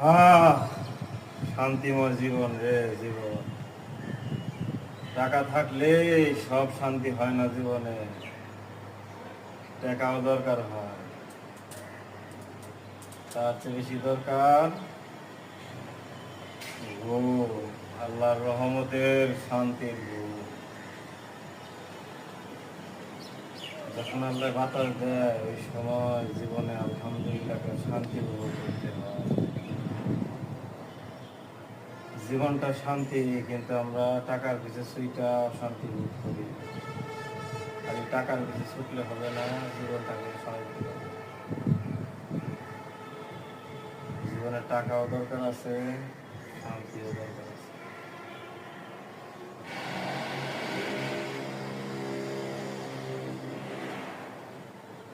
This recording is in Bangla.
আহ শান্তিময় জীবন রে জীবন। টাকা থাকলে সব শান্তি হয় না জীবনে, টাকাও দরকার হয়। তার চেয়ে বেশি দরকার ঘুম, আল্লাহর রহমতের শান্তির ঘুম। যখন আল্লাহ বাতাস দেয় ওই সময় জীবনে আলহামদুলিল্লাহ শান্তি উপভোগ করতে হয়। জীবনটা শান্তি, কিন্তু আমরা টাকার পিছে ছুইটা শান্তি ভোগ করি। খালি টাকার পিছে ছুটলে হবে না, জীবনটাকে শান্তি হবে। জীবনে টাকাও দরকার আছে, শান্তিও দরকার আছে।